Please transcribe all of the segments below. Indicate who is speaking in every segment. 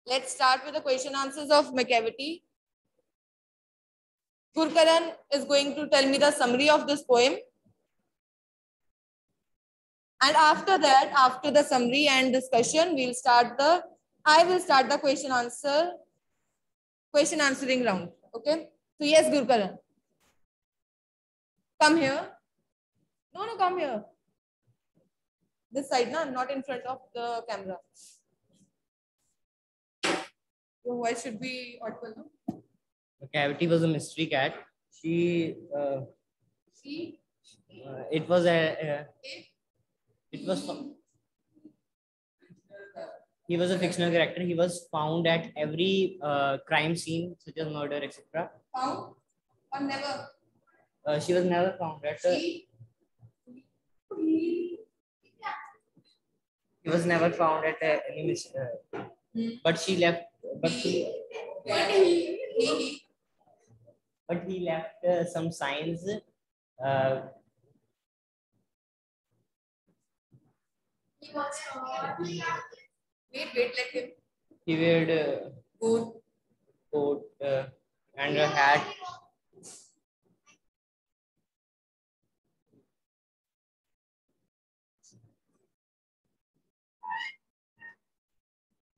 Speaker 1: Let's start with the question answers of McCavity. Gurkaran is going to tell me the summary of this poem. And after that, after the summary and discussion, I will start the question answering round. Okay. So yes, Gurkaran. Come here. No, come here. This side, not in front of the camera. Your voice should be audible, no?
Speaker 2: Cavity was a mystery cat. It was he was a fictional character. He was found at every crime scene, such as murder, etc.
Speaker 1: Found or never?
Speaker 2: She was never found at. He was never found at any but she left. But he left some signs.
Speaker 1: He was wait, let him.
Speaker 2: He wore coat and a hat.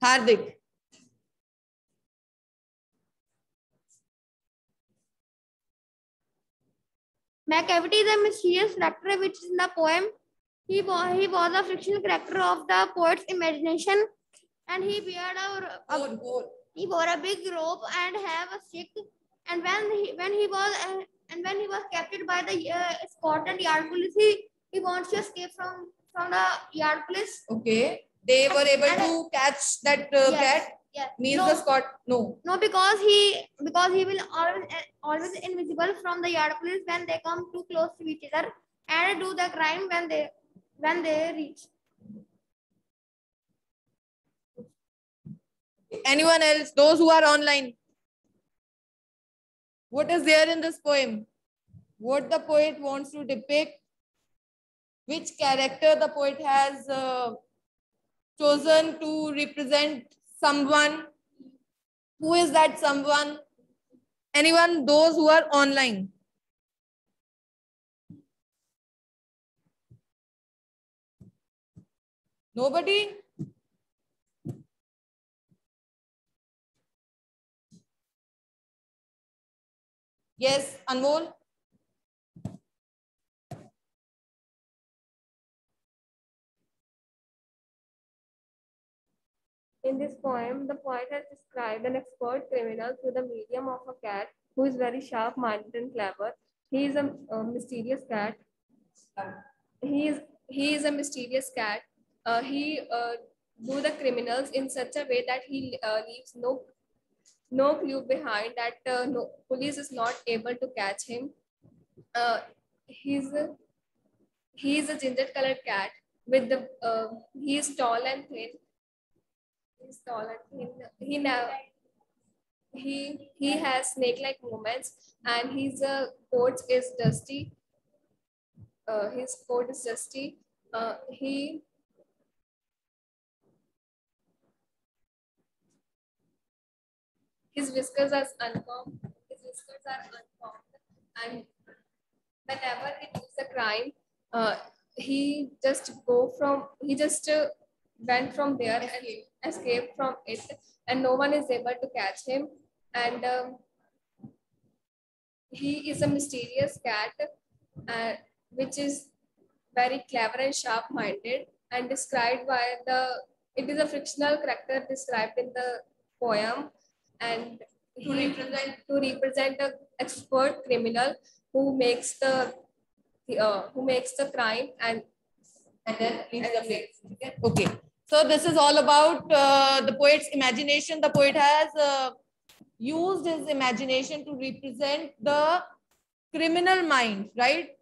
Speaker 1: Hardik.
Speaker 3: McCavity is a mysterious character which is in the poem. He was a fictional character of the poet's imagination, and he wore a big robe and have a stick. And when he was captured by the Scotland Yard police, he wants to escape from the Yard police.
Speaker 1: Okay, they were able to catch that cat.
Speaker 3: Yeah.
Speaker 1: Means the Scot no.
Speaker 3: No, because he will always invisible from the Yard police when they come too close to each other and do the crime when they reach.
Speaker 1: Anyone else? Those who are online. What is there in this poem? What the poet wants to depict? Which character the poet has chosen to represent someone? Who is that someone? Anyone? Those who are online. Nobody? Yes, Anmol?
Speaker 4: In this poem, the poet has described an expert criminal through the medium of a cat who is very sharp-minded and clever. He is a mysterious cat. He is a mysterious cat. He do the criminals in such a way that he leaves no clue behind, that no police is not able to catch him. He's a ginger-colored cat with the he is tall and thin. He's tall and thin. He has snake-like movements, and his coat is dusty. His coat is dusty. His whiskers are uncombed. And whenever he does a crime, he just went from there and escaped from it, and no one is able to catch him. And he is a mysterious cat, which is very clever and sharp-minded, and described by it is a fictional character described in the poem, and to represent an expert criminal who makes the crime and
Speaker 1: then leaves the place. Okay. So this is all about the poet's imagination. The poet has used his imagination to represent the criminal mind, right?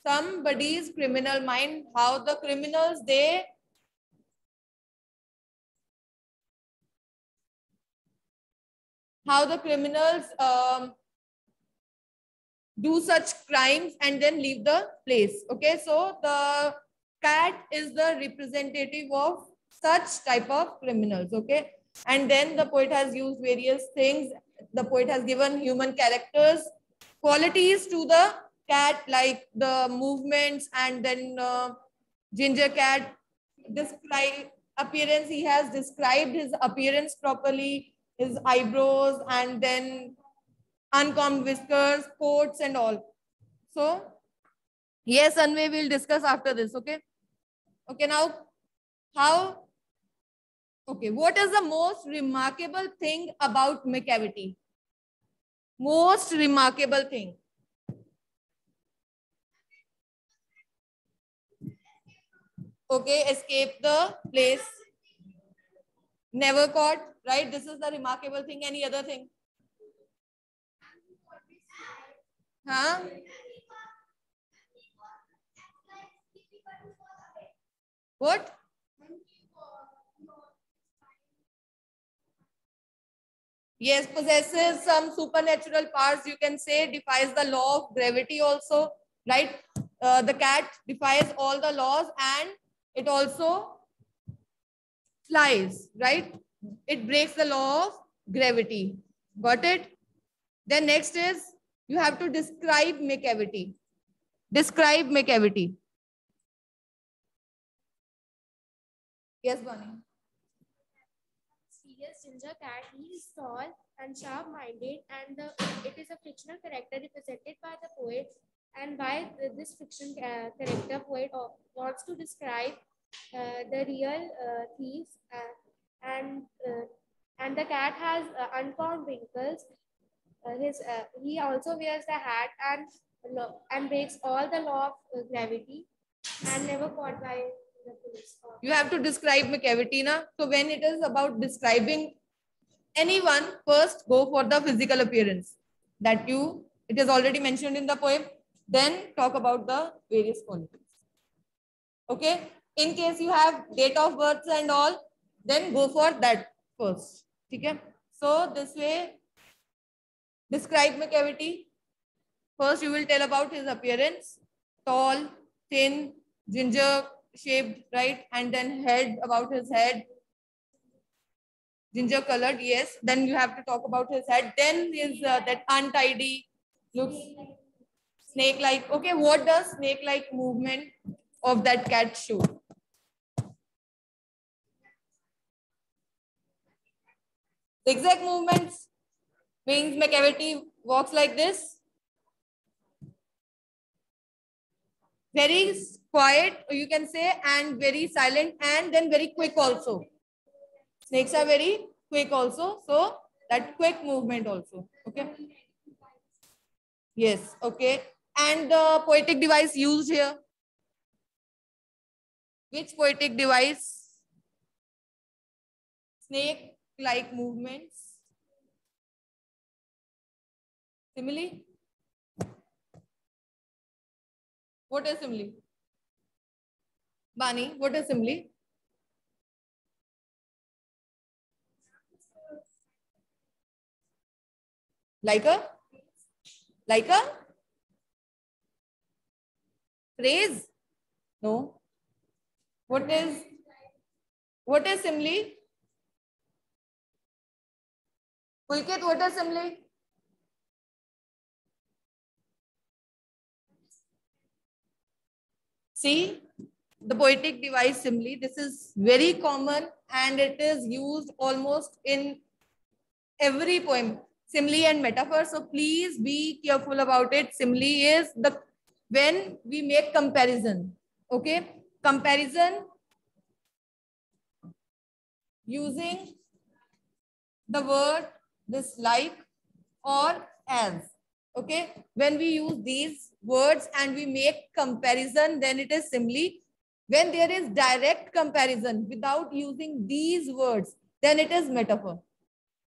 Speaker 1: Somebody's criminal mind, how the criminals, do such crimes and then leave the place. Okay, so the cat is the representative of such type of criminals. Okay, And then the poet has used various things. The poet has given human characters, qualities to the cat, like the movements, and then ginger cat describe appearance. He has described his appearance properly, his eyebrows, and then uncombed whiskers, coats, and all. So yes, Anvay, we'll discuss after this. Okay. Okay. Now, how? Okay. What is the most remarkable thing about Macavity? Most remarkable thing. Okay. Escape the place. Never caught. Right. This is the remarkable thing. Any other thing? Huh? What? Yes, possesses some supernatural powers, you can say, defies the law of gravity also, right? The cat defies all the laws and it also flies, right? It breaks the law of gravity. Got it? Then next is, you have to describe Macavity. Describe Macavity. Yes, Bonnie.
Speaker 5: Serious ginger cat. He is tall and sharp-minded, and it is a fictional character represented by the poet. And by this fiction character, poet wants to describe the real thieves, and the cat has uncombed wrinkles. He also wears a hat and breaks all the law of gravity, and never caught by the police.
Speaker 1: You have to describe Macavity, na? So when it is about describing anyone, first go for the physical appearance that it is already mentioned in the poem. Then talk about the various qualities. Okay. In case you have date of birth and all, then go for that first. Okay. So this way, describe Macavity. First, you will tell about his appearance: tall, thin, ginger shaped, right? And then head, about his head. Ginger colored, yes. Then you have to talk about his head. Then is that untidy, looks snake-like. Okay, what does snake-like movement of that cat show? Zigzag movements means Macavity walks like this. Very quiet, you can say, and very silent, and then very quick also. Snakes are very quick also. So that quick movement also. Okay. Yes. Okay. And the poetic device used here. Which poetic device? Snake-like movements. Simile. What is simile? Bani, what is simile? Like a phrase? No. What is simile? Pulkit, what is simile? See, the poetic device simile, this is very common and it is used almost in every poem. Simile and metaphor. So please be careful about it. Simile is when we make comparison. Okay. Comparison using the word this, like, or as. Okay. When we use these words and we make comparison, then it is simile. When there is direct comparison without using these words, then it is metaphor.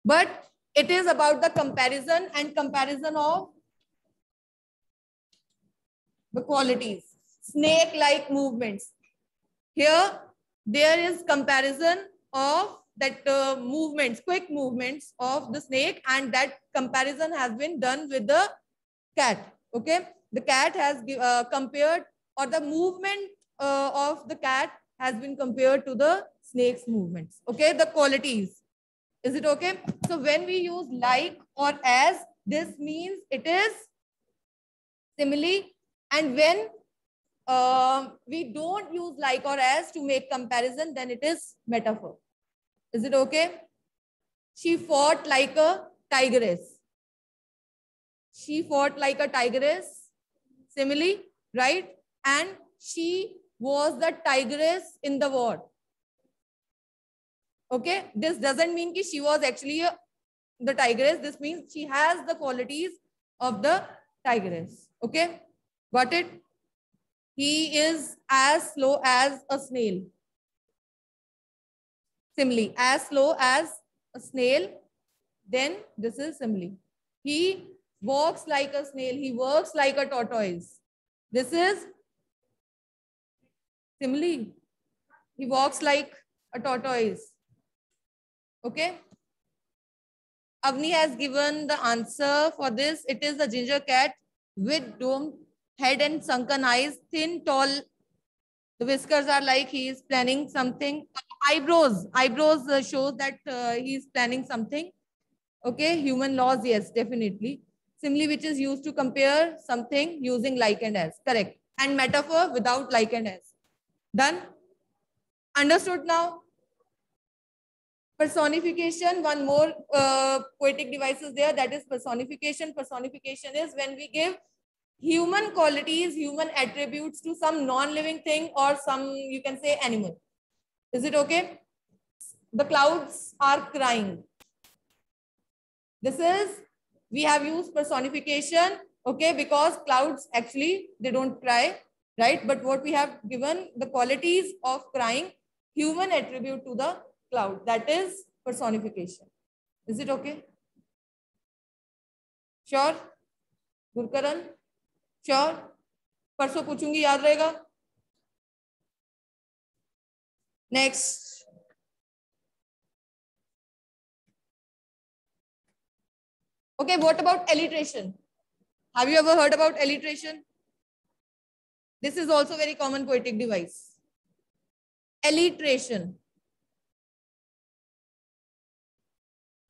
Speaker 1: But it is about the comparison and comparison of the qualities, snake-like movements. Here, there is comparison of that movements, quick movements of the snake, and that comparison has been done with the cat. Okay, the cat has compared, or the movement of the cat has been compared to the snake's movements. Okay, the qualities. Is it okay? So when we use like or as, this means it is simile. And when we don't use like or as to make comparison, then it is metaphor. Is it okay? She fought like a tigress. She fought like a tigress, simile, right? And she was the tigress in the war. Okay, this doesn't mean that she was actually the tigress. This means she has the qualities of the tigress. Okay, got it? He is as slow as a snail. Simile, as slow as a snail. Then this is simile. He walks like a snail. He works like a tortoise. This is simile. He walks like a tortoise. Okay. Avni has given the answer for this. It is a ginger cat with domed head and sunken eyes, thin, tall. The whiskers are like he is planning something. Eyebrows shows that he is planning something. Okay, human laws, yes, definitely. Simile, which is used to compare something using like and as. Correct. And metaphor without like and as. Done? Understood now? Personification, one more poetic device is there, that is personification. Personification is when we give human qualities, human attributes to some non-living thing or some, you can say, animal. Is it okay? The clouds are crying. This is, we have used personification, okay, because clouds actually, they don't cry, right? But what we have given the qualities of crying, human attribute to the cloud, that is personification. Is it okay? Sure? Gurkaran? Sure? परसों पूछूंगी, याद रहेगा? Next. Okay, what about alliteration? Have you ever heard about alliteration? This is also very common poetic device. Alliteration.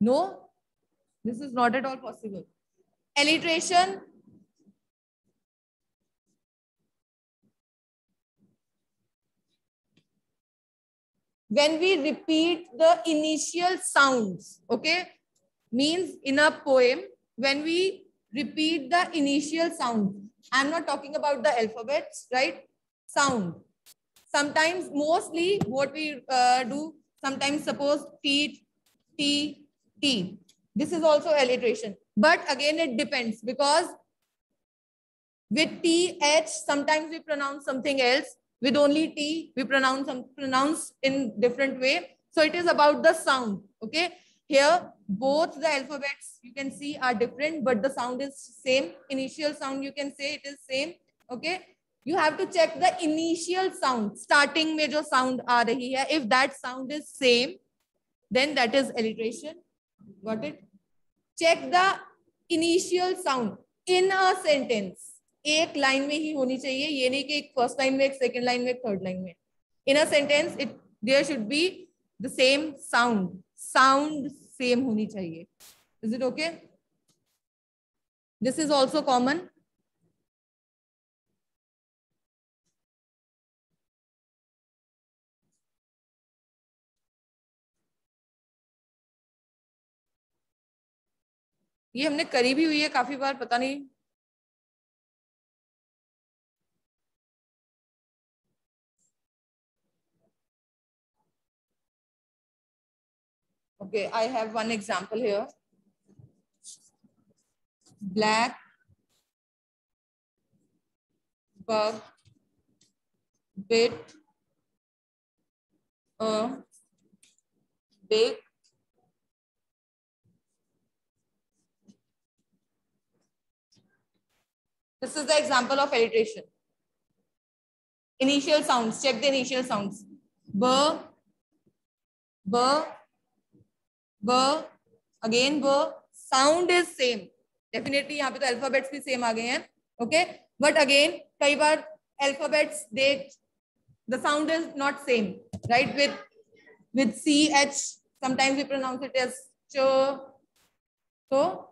Speaker 1: No, this is not at all possible. Alliteration. When we repeat the initial sounds, okay, means in a poem, when we repeat the initial sound, I'm not talking about the alphabets, right? Sound. Sometimes, mostly what we do, sometimes suppose T, T, T. This is also alliteration. But again, it depends, because with TH, sometimes we pronounce something else. With only T, we pronounce in different way. So it is about the sound. Okay. Here, both the alphabets you can see are different, but the sound is same. Initial sound, you can say it is same. Okay. You have to check the initial sound. Starting mein jo sound aa rahi hai. If that sound is same, then that is alliteration. Got it? Check the initial sound in a sentence. एक line में ही होनी चाहिए, ये नहीं कि एक first line में, एक सेकंड लाइन में, एक थर्ड लाइन में. In a sentence, there should be the same sound. Sound same होनी चाहिए. Is it okay? This is also common. ये हमने करी भी हुई है काफी बार, पता नहीं. Okay, I have one example here. Black bug bit a big This is the example of alliteration. Initial sounds. Check the initial sounds. B, B, B, again B. Sound is same. Definitely यहाँ पे तो alphabets भी same आ गए हैं. Okay. But again, कई बार alphabets the sound is not same, right? With CH, Sometimes we pronounce it as ch. So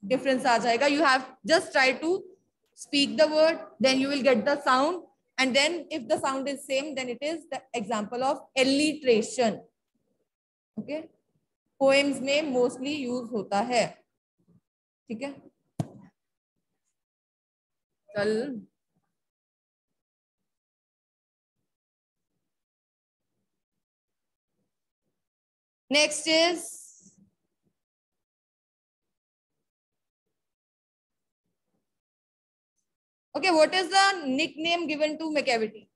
Speaker 1: difference aa jayega. You have just try to speak the word, then you will get the sound. And then if the sound is same, then it is the example of alliteration. Okay. Poems में mostly use होता है. ठीक है. चल. Next is okay. What is the nickname given to McCavity?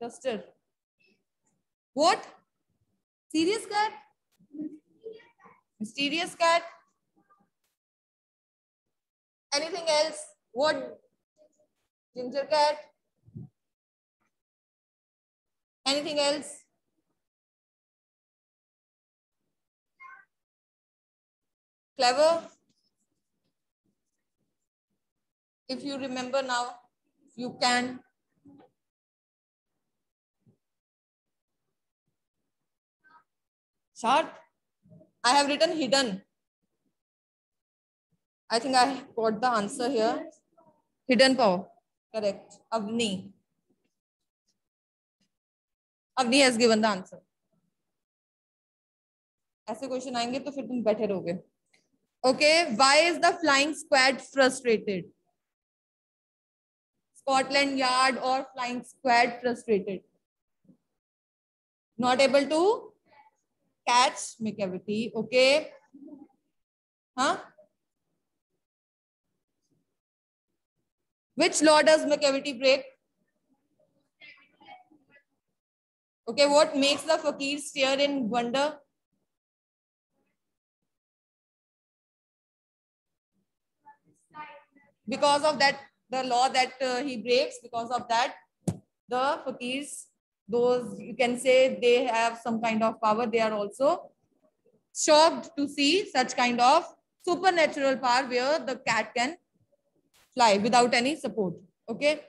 Speaker 1: Duster. What? Serious cat? Mysterious cat? Anything else? What? Ginger cat? Anything else? Clever? If you remember now, you can. Sharp? I have written hidden. I think I got the answer here. Hidden power. Correct. Avni. Avni has given the answer. ऐसे question आएंगे तो फिर तुम बैठे रहोगे. Okay, why is the flying squad frustrated? Scotland Yard or flying squad frustrated? Not able to catch McCavity. Okay. Huh? Which law does McCavity break? Okay, what makes the fakir stare in wonder? Because of that, the law that he breaks, because of that, the fakirs, those you can say they have some kind of power, they are also shocked to see such kind of supernatural power where the cat can fly without any support. Okay.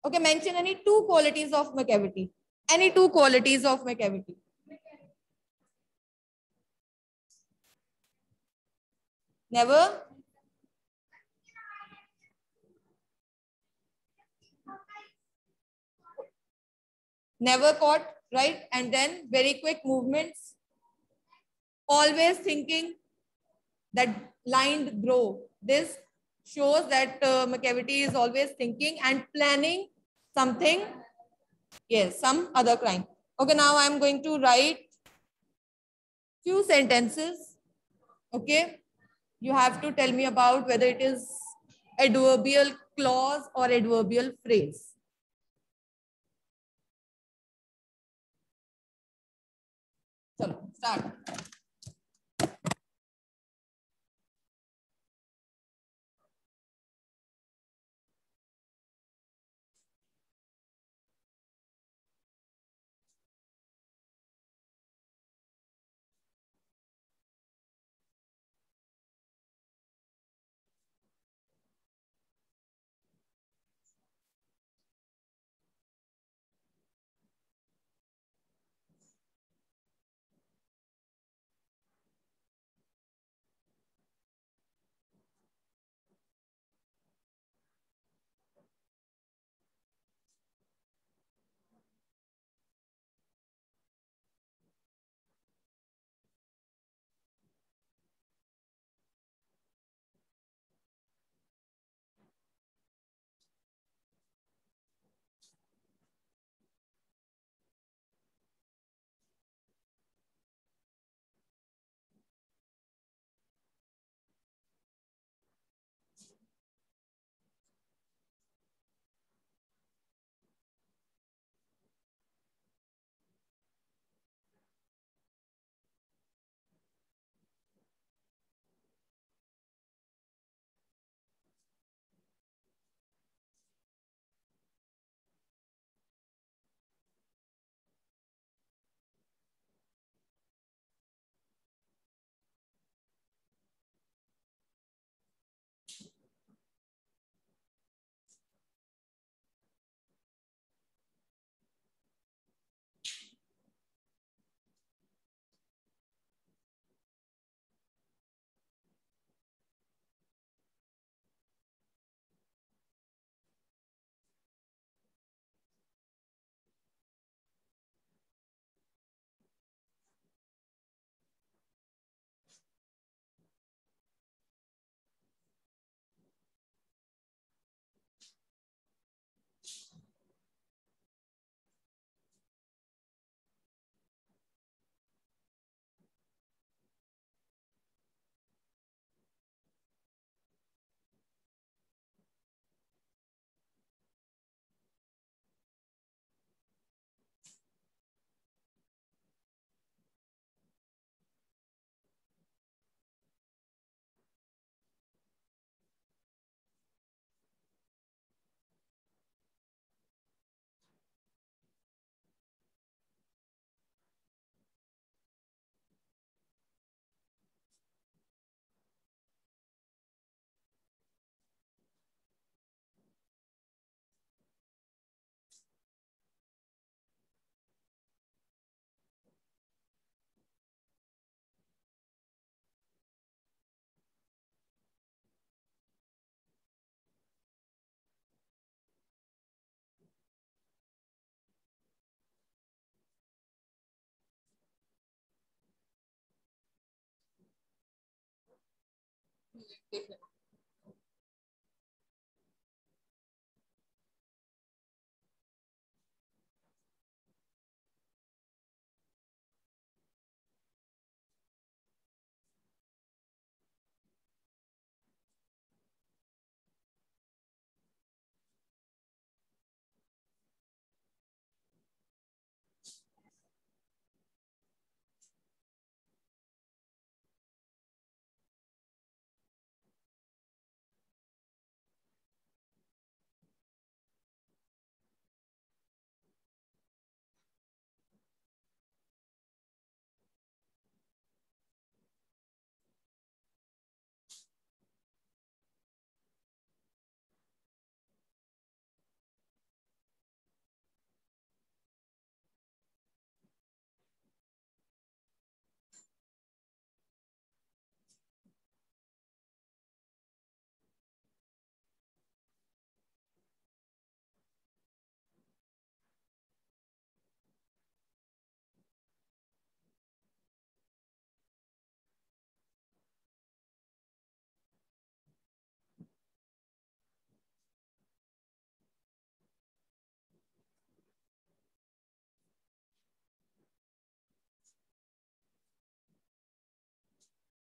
Speaker 1: Okay, mention any two qualities of McCavity. Any two qualities of McCavity. Never. Never caught, right? And then very quick movements. Always thinking, that lined grow. This shows that McCavity is always thinking and planning something. Yes, some other crime. Okay, now I'm going to write few sentences. Okay. You have to tell me about whether it is adverbial clause or adverbial phrase. Chalo, start.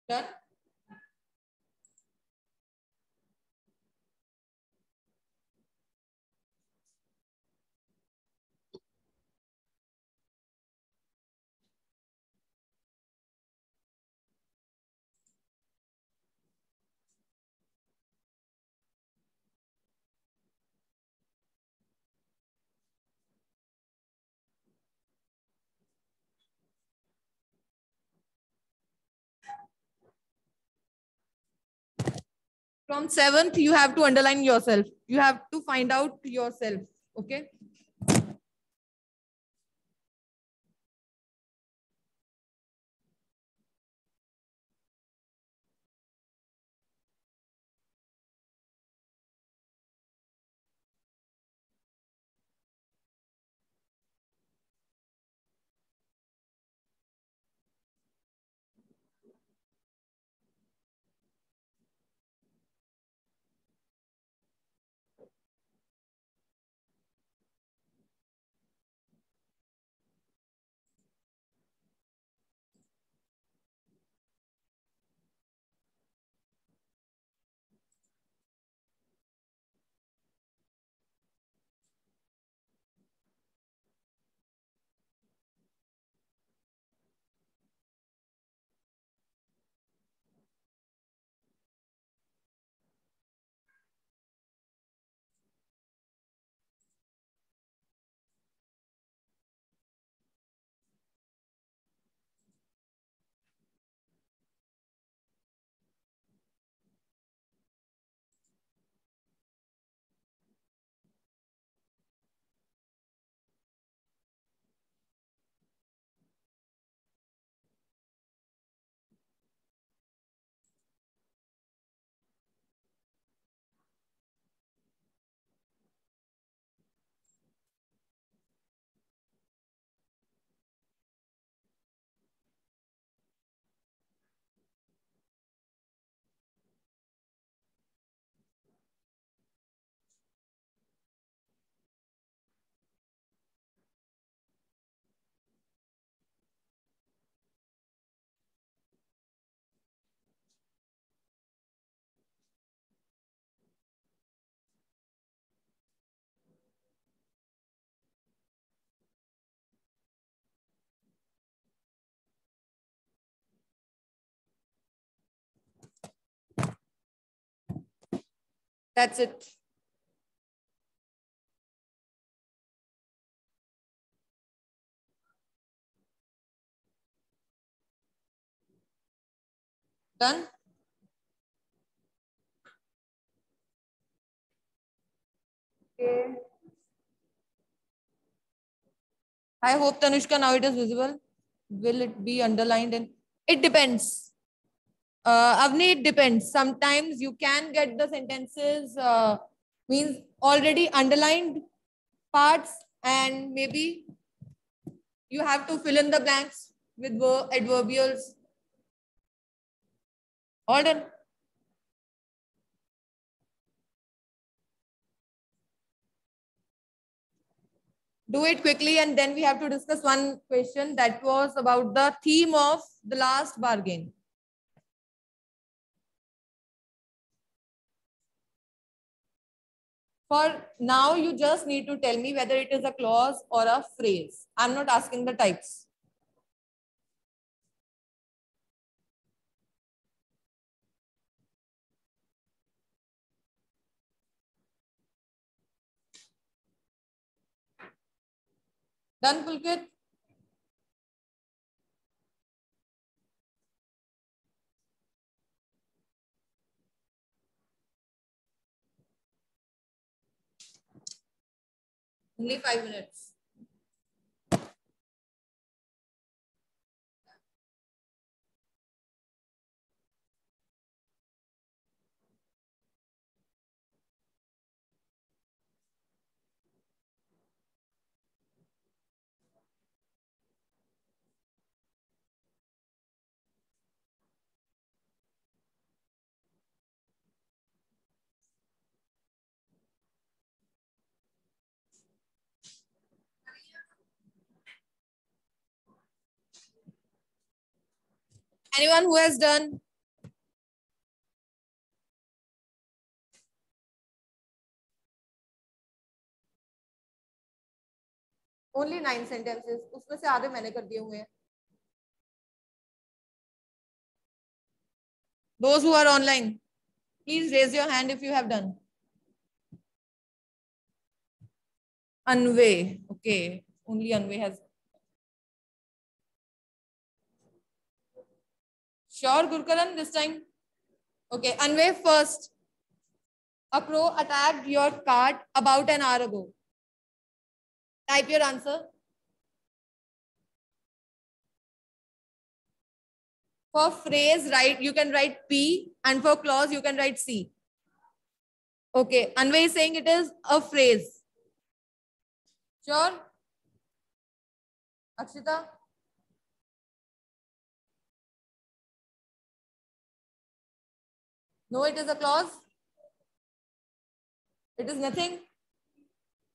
Speaker 1: Done. From 7th, you have to underline yourself. You have to find out yourself. Okay. That's it. Done.
Speaker 4: Okay.
Speaker 1: I hope, Tanushka, now it is visible. Will it be underlined in? It depends. Avni, it depends. Sometimes you can get the sentences means already underlined parts, and maybe you have to fill in the blanks with adverbials. All done. Do it quickly, and then we have to discuss one question that was about the theme of the last bargain. For now, you just need to tell me whether it is a clause or a phrase. I'm not asking the types. Done, Pulkit? Only 5 minutes. Anyone who has done? Only 9 sentences. उसमें से आधे मैंने कर दिए हुए हैं. Those who are online, please raise your hand if you have done. Anvay. Okay. Only Anvay has. Sure, Gurkaran, this time? Okay, Anvay first. A crow attacked your cart about an hour ago. Type your answer. For phrase, write, you can write P, and for clause, you can write C. Okay, Anvay is saying it is a phrase. Sure? Akshita? No, it is a clause. It is nothing.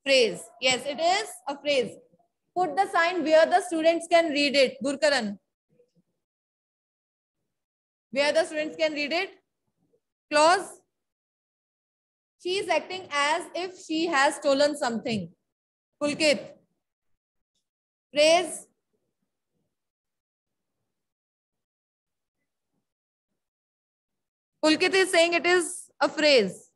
Speaker 1: Phrase. Yes, it is a phrase. Put the sign where the students can read it. Gurkaran. Where the students can read it. Clause. She is acting as if she has stolen something. Pulkit. Phrase. Pulkit is saying it is a phrase.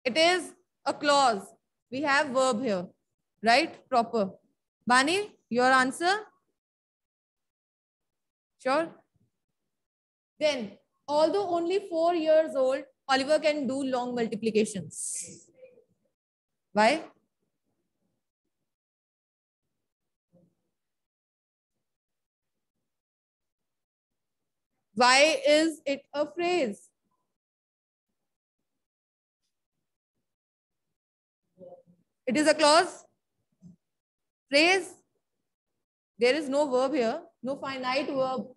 Speaker 1: It is a clause. We have verb here, right? Proper. Bani, your answer? Sure. Then, although only 4 years old, Oliver can do long multiplications. Why? Why is it a phrase? It is a clause. Phrase. There is no verb here. No finite verb.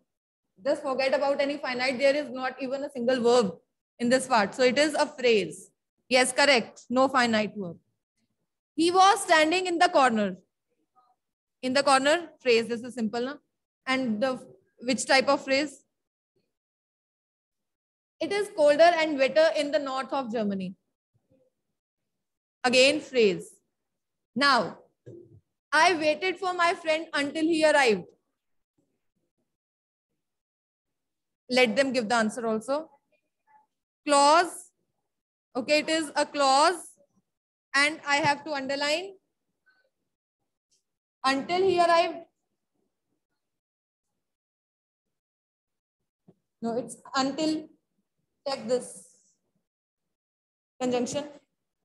Speaker 1: Just forget about any finite. There is not even a single verb in this part. So it is a phrase. Yes, correct. No finite verb. He was standing in the corner. In the corner, phrase. This is simple, na? And which type of phrase? It is colder and wetter in the north of Germany. Again, phrase. Now, I waited for my friend until he arrived. Let them give the answer also. Clause. Okay, it is a clause. And I have to underline. Until he arrived. No, it's until. Check this. Conjunction.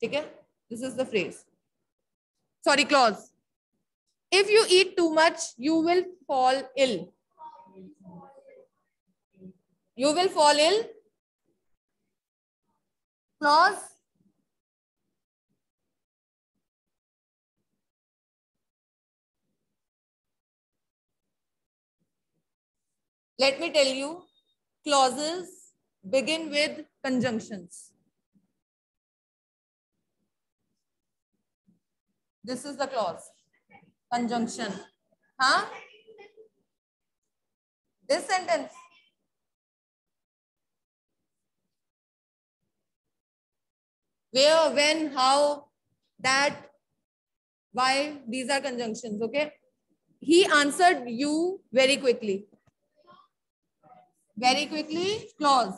Speaker 1: Okay? This is the phrase. Sorry, clause. If you eat too much, you will fall ill. You will fall ill. Clause. Let me tell you, clauses begin with conjunctions. This is the clause. Conjunction. Huh? This sentence. Where, when, how, that, why, these are conjunctions, okay? He answered you very quickly. Very quickly, clause.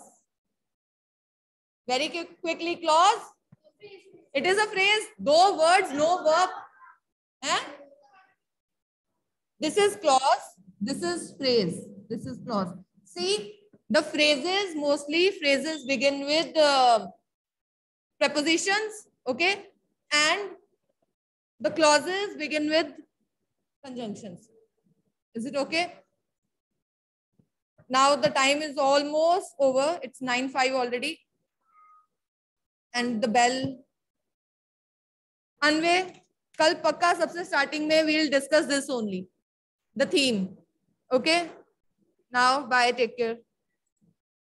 Speaker 1: Very quickly, clause. It is a phrase, no words, no verb. Eh? This is clause, this is phrase, this is clause. See, the phrases, mostly phrases begin with prepositions, okay? And the clauses begin with conjunctions. Is it okay? Now the time is almost over. It's 9:05 already. And the bell. Anvay, kal pakka sabse starting mein we'll discuss this only. The theme. Okay? Now, bye. Take care.